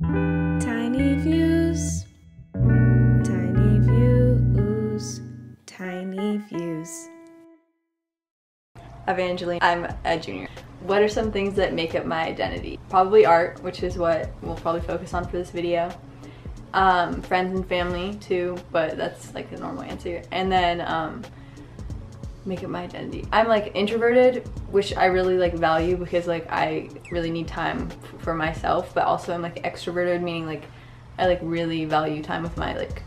Tiny views, tiny views, tiny views. Evangeline, I'm a junior. What are some things that make up my identity? Probably art, which is what we'll probably focus on for this video. Friends and family too, but that's like the normal answer. And then make up my identity. I'm like introverted, which I really like value because like I really need time for myself, but also I'm like extroverted, meaning like I like really value time with my like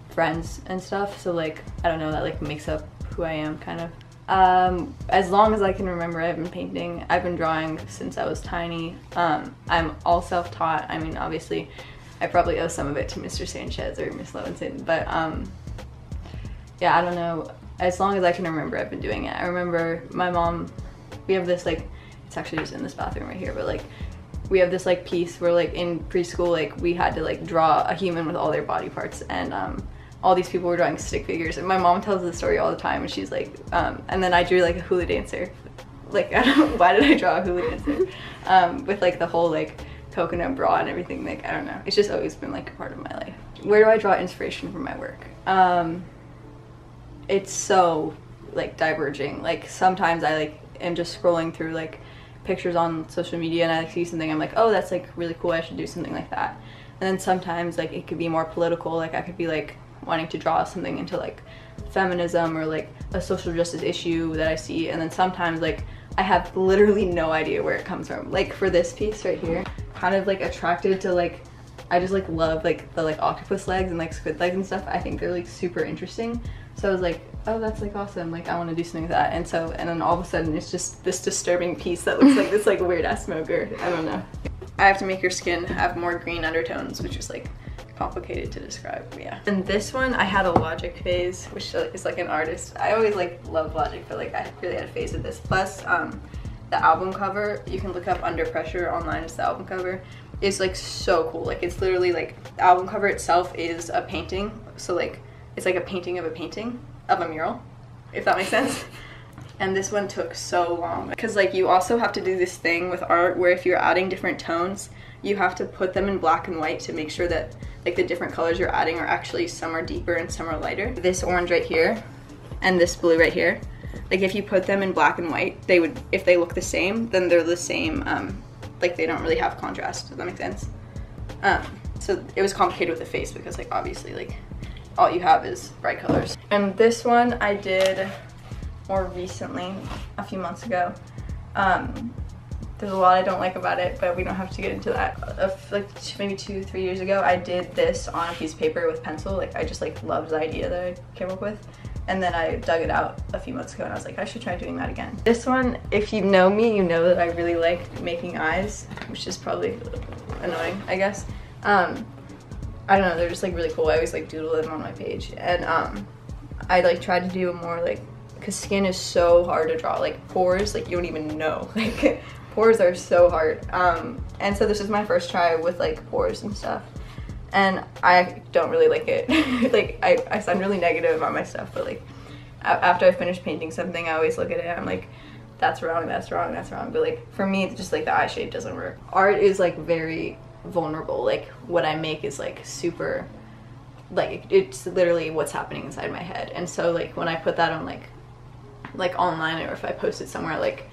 friends and stuff. So like, I don't know, that like makes up who I am kind of. As long as I can remember, I've been painting. I've been drawing since I was tiny. I'm all self-taught. I mean, obviously I probably owe some of it to Mr. Sanchez or Miss Levinson, but yeah, I don't know. As long as I can remember, I've been doing it. I remember my mom, we have this like, it's actually just in this bathroom right here, but like we have this like piece where like in preschool, like we had to like draw a human with all their body parts, and all these people were drawing stick figures, and my mom tells the story all the time, and she's like, and then I drew like a hula dancer. Like, I don't know, why did I draw a hula dancer? With like the whole like coconut bra and everything, like, I don't know. It's just always been like a part of my life. Where do I draw inspiration from my work? It's so like diverging. Like sometimes I like am just scrolling through like pictures on social media and I like see something, I'm like, oh, that's like really cool, I should do something like that. And then sometimes like it could be more political, like I could be like wanting to draw something into like feminism or like a social justice issue that I see, and then sometimes like I have literally no idea where it comes from. Like for this piece right here, kind of like attracted to like, I just like love like the like octopus legs and like squid legs and stuff. I think they're like super interesting. So I was like, oh, that's like awesome, like I want to do something with that. And so, and then all of a sudden it's just this disturbing piece that looks like this like weird ass smoker. I don't know. I have to make your skin have more green undertones, which is like complicated to describe, yeah. And this one, I had a Logic phase, which is like an artist. I always like love Logic, but like I really had a phase of this. Plus, the album cover, you can look up Under Pressure online, it's the album cover. It's like so cool. Like it's literally like, the album cover itself is a painting. So like, it's like a painting of a mural, if that makes sense. And this one took so long because like you also have to do this thing with art where if you're adding different tones, you have to put them in black and white to make sure that like the different colors you're adding are actually, some are deeper and some are lighter. This orange right here and this blue right here, like if you put them in black and white, they would, if they look the same, then they're the same, like they don't really have contrast. Does that make sense? So it was complicated with the face because like obviously like all you have is bright colors. And this one I did more recently, a few months ago. There's a lot I don't like about it, but we don't have to get into that. Like maybe 2-3 years ago, I did this on a piece of paper with pencil. Like I just like loved the idea that I came up with. And then I dug it out a few months ago and I was like, I should try doing that again. This one, if you know me, you know that I really like making eyes, which is probably annoying, I guess. I don't know, they're just like really cool. I always like doodle them on my page. And I like try to do a more like, because skin is so hard to draw. Like pores, like you don't even know. Like pores are so hard. And so this is my first try with like pores and stuff. And I don't really like it. Like I sound really negative about my stuff, but like after I finish painting something, I always look at it and I'm like, that's wrong, that's wrong, that's wrong. But like for me, it's just like the eye shape doesn't work. Art is like very vulnerable. Like what I make is like super, like it's literally what's happening inside my head. And so like when I put that on like online, or if I post it somewhere, like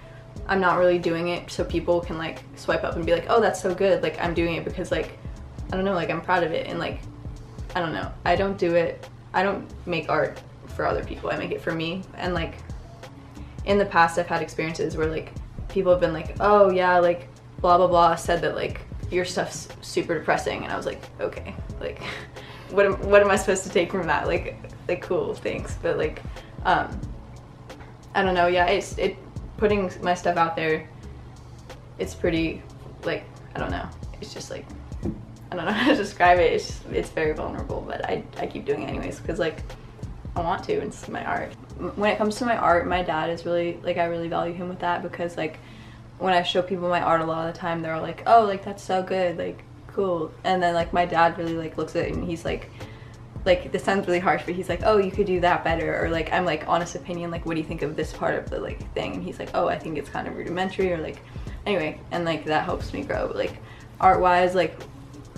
I'm not really doing it so people can like swipe up and be like, oh, that's so good. Like I'm doing it because like, I don't know, like I'm proud of it. And like, I don't know, I don't do it, I don't make art for other people, I make it for me. And like in the past I've had experiences where like people have been like, oh yeah, like blah blah blah said that like your stuff's super depressing, and I was like, okay, like what am I supposed to take from that? Like cool, thanks. But like I don't know, yeah, it's putting my stuff out there, it's pretty like, I don't know, it's just like, I don't know how to describe it. It's very vulnerable, but I keep doing it anyways because like I want to, it's my art. When it comes to my art, my dad is really, like I really value him with that, because like when I show people my art a lot of the time, they're all like, oh, like that's so good, like cool. And then like my dad really like looks at it and he's like this sounds really harsh, but he's like, oh, you could do that better. Or like I'm like, honest opinion, like what do you think of this part of the like thing? And he's like, oh, I think it's kind of rudimentary, or like anyway, and like that helps me grow. But like art wise, like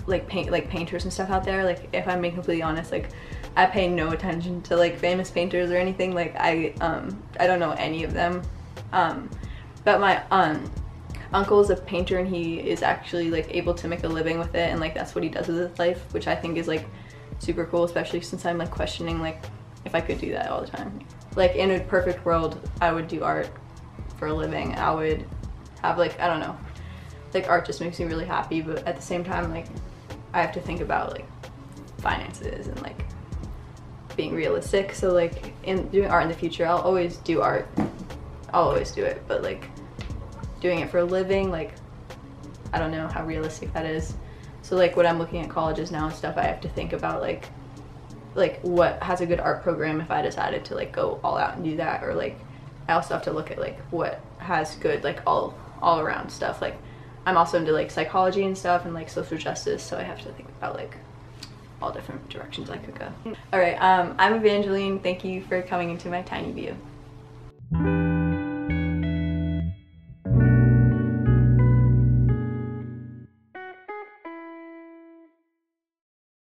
like painters and stuff out there. Like if I'm being completely honest, like I pay no attention to like famous painters or anything. Like I don't know any of them. But my uncle is a painter, and he is actually like able to make a living with it, and like that's what he does with his life, which I think is like super cool, especially since I'm like questioning like if I could do that all the time. Like in a perfect world, I would do art for a living. I would have like, I don't know, like art just makes me really happy, but at the same time like I have to think about like finances and like being realistic. So like in doing art in the future, I'll always do art. I'll always do it, but like doing it for a living, like I don't know how realistic that is. So like when I'm looking at colleges now and stuff, I have to think about like what has a good art program if I decided to like go all out and do that, or like I also have to look at like what has good like all around stuff. Like I'm also into like psychology and stuff and like social justice, so I have to think about like all different directions I could go. All right, I'm Evangeline. Thank you for coming into my tiny view.